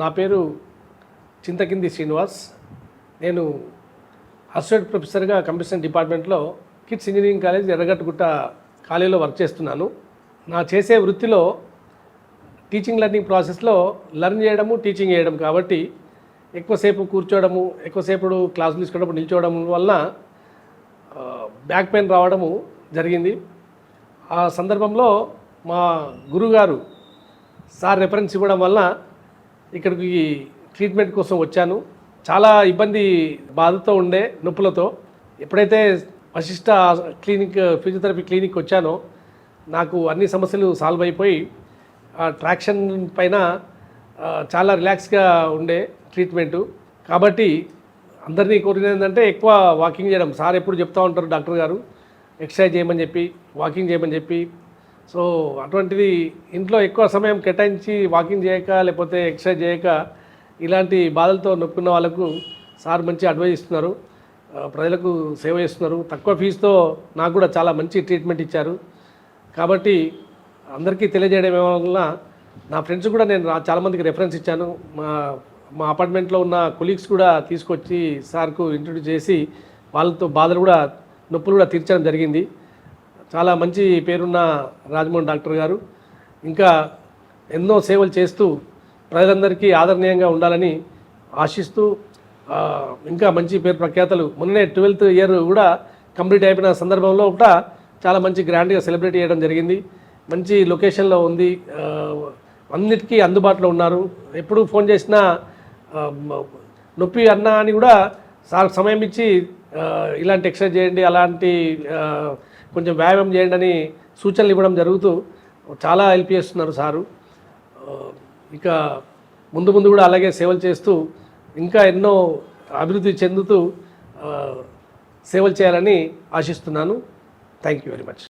నా పేరు చింతకింది శ్రీనివాస్. నేను అసోసియేట్ ప్రొఫెసర్గా కంప్యూటర్ సైన్స్ డిపార్ట్మెంట్లో కిడ్స్ ఇంజనీరింగ్ కాలేజ్ ఎర్రగట్టుగుట్ట కాలేజీలో వర్క్ చేస్తున్నాను. నా చేసే వృత్తిలో టీచింగ్ లెర్నింగ్ ప్రాసెస్లో లెర్న్ చేయడము, టీచింగ్ చేయడం కాబట్టి ఎక్కువసేపు కూర్చోవడము, ఎక్కువసేపు క్లాసులు తీసుకోవడం, నిల్చోవడం వలన బ్యాక్ పెయిన్ రావడము జరిగింది. ఆ సందర్భంలో మా గురుగారు సార్ రెఫరెన్స్ ఇవ్వడం వలన ఇక్కడికి ట్రీట్మెంట్ కోసం వచ్చాను. చాలా ఇబ్బంది బాధతో ఉండే నొప్పులతో. ఎప్పుడైతే వశిష్ట క్లినిక్ ఫిజియోథెరపీ క్లినిక్ వచ్చానో నాకు అన్ని సమస్యలు సాల్వ్ అయిపోయి ట్రాక్షన్ పైన చాలా రిలాక్స్గా ఉండే ట్రీట్మెంటు. కాబట్టి అందరినీ కోరినది ఏంటంటే ఎక్కువ వాకింగ్ చేయడం. సార్ ఎప్పుడు చెప్తూ ఉంటారు డాక్టర్ గారు, ఎక్సర్సైజ్ చేయమని చెప్పి, వాకింగ్ చేయమని చెప్పి. సో అటువంటిది ఇంట్లో ఎక్కువ సమయం కేటాయించి వాకింగ్ చేయక లేకపోతే ఎక్సర్సైజ్ చేయక ఇలాంటి బాధలతో నొప్పుకున్న వాళ్ళకు సార్ మంచి అడ్వైజ్ ఇస్తున్నారు, ప్రజలకు సేవ చేస్తున్నారు. తక్కువ ఫీజుతో నాకు కూడా చాలా మంచి ట్రీట్మెంట్ ఇచ్చారు. కాబట్టి అందరికీ తెలియజేయడం వల్ల నా ఫ్రెండ్స్ కూడా నేను చాలామందికి రెఫరెన్స్ ఇచ్చాను. మా అపార్ట్మెంట్లో ఉన్న కొలీగ్స్ కూడా తీసుకొచ్చి సార్కు ఇంట్రొడ్యూస్ చేసి వాళ్ళతో బాధలు కూడా, నొప్పులు కూడా తీర్చడం జరిగింది. చాలా మంచి పేరున్న రాజమోహన్ డాక్టర్ గారు ఇంకా ఎన్నో సేవలు చేస్తూ ప్రజలందరికీ ఆదరణీయంగా ఉండాలని ఆశిస్తూ ఇంకా మంచి పేరు ప్రఖ్యాతలు. మొన్ననే 12th ఇయర్ కూడా కంప్లీట్ అయిపోయిన సందర్భంలో కూడా చాలా మంచి గ్రాండ్గా సెలబ్రేట్ చేయడం జరిగింది. మంచి లొకేషన్లో ఉంది, అన్నిటికీ అందుబాటులో ఉన్నారు. ఎప్పుడు ఫోన్ చేసినా నొప్పి అన్నా అని కూడా సార్ సమయం ఇచ్చి ఇలాంటి ఎక్సర్సైజ్ చేయండి, అలాంటి కొంచెం వ్యాయామం చేయండి అని సూచనలు ఇవ్వడం జరుగుతూ చాలా హెల్ప్ చేస్తున్నారు సారు. ఇక ముందు ముందు కూడా అలాగే సేవలు చేస్తూ ఇంకా ఎన్నో అభివృద్ధి చెందుతూ సేవలు చేయాలని ఆశిస్తున్నాను. Thank you very much.